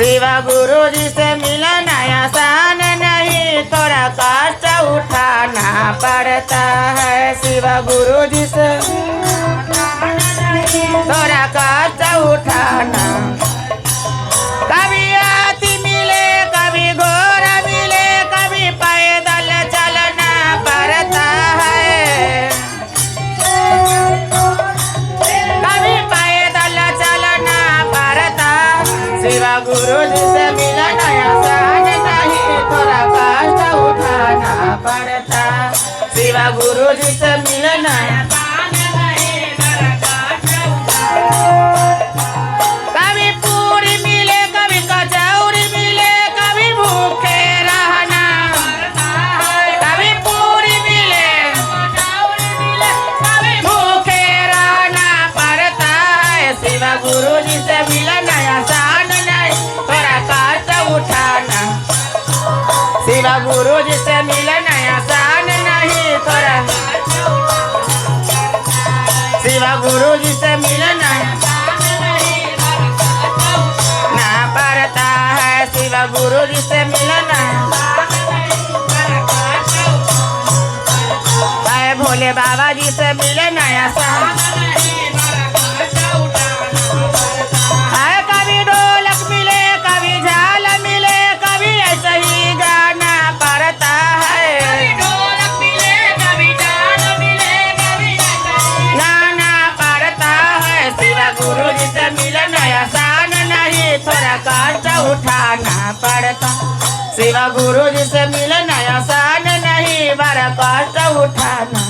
शिव गुरु जी से मिलना आसान नहीं, थोड़ा कष्ट उठाना पड़ता है। शिव गुरु जी से थोड़ा कष्ट उठाना, कभी हाथी मिले कभी घोड़ा मिले, कभी पैदल चलना पड़ता है। कभी पैदल चलना पड़ता, शिव गुरु जी से मिलना आसान नहीं, थोड़ा कष्ट उठाना पड़ता। शिव गुरु जी से मिलना कभी पूरी मिले कभी कचौरी मिले, कभी भूखे रहना, कभी पूरी मिले कभी भूखे रहना पड़ता है। शिव गुरु जी से मिलना आसान नहीं, थोड़ा कष्ट उठाना। शिव गुरु जी से मिलना आसान नहीं, थोड़ा शिव गुरु जी से मिलना ना पड़ता है। शिव गुरु जी से मिलना है, भोले बाबा जी से मिलना आसान है। कभी ढोलक मिले कभी झाल मिले, कभी ऐसे ही गाना पड़ता है। ढोलक मिले कभी झाल मिले, कभी गाना पड़ता है। शिव गुरु जी से मिलना आसान नहीं, थोड़ा कष्ट उठाना पड़ता। शिव गुरु जी से मिलना आसान नहीं, बड़ा कष्ट उठाना।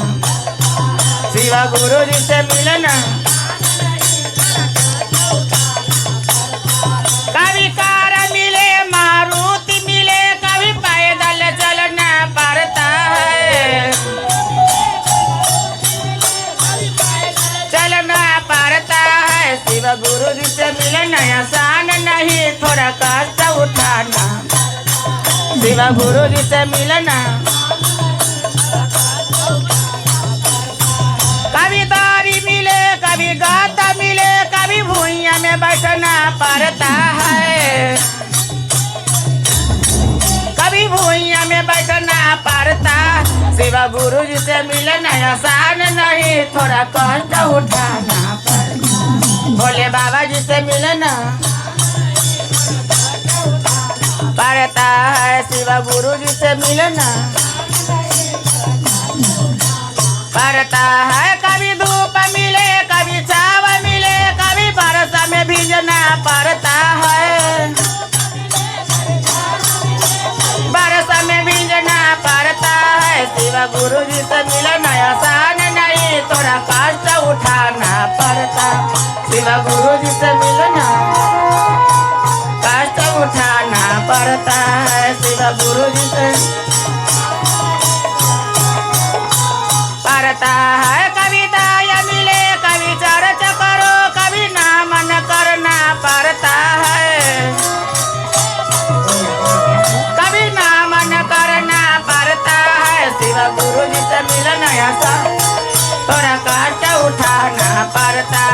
शिव गुरु जी से मिलना कभी कार मिले मारुति मिले, कभी पैदल चलना पड़ता है। चलना पड़ता है। शिव गुरु जी से मिलना आसान नहीं, थोड़ा कष्ट उठाना। शिव गुरु जी से मिलना कभी दारी मिले कभी गाता मिले, कभी भूइया में बैठना पड़ता है। कभी भूइया में बैठना पड़ता। शिव गुरु जी से मिलना आसान नहीं, थोड़ा कष्ट उठाना पड़ता। भोले बाबा जी से मिलना पड़ता है। शिव गुरु जी से मिलना पड़ता है। कभी धूप मिले कभी छाव मिले, कभी बरसा में भीजना पड़ता है। बरसा में भीजना पड़ता है। शिव गुरु जी से मिलना आसान नहीं, थोड़ा कष्ट उठाना पड़ता। शिव गुरु जी से मिलना कष्ट उठाना पड़ता है। शिव गुरु जी से पड़ता है। कभी दाया मिले कभी चर्च करो, कभी नामन करना पड़ता है। कभी नामन करना पड़ता है। शिव गुरु जी से मिलना आसान, थोड़ा कष्ट उठाना पड़ता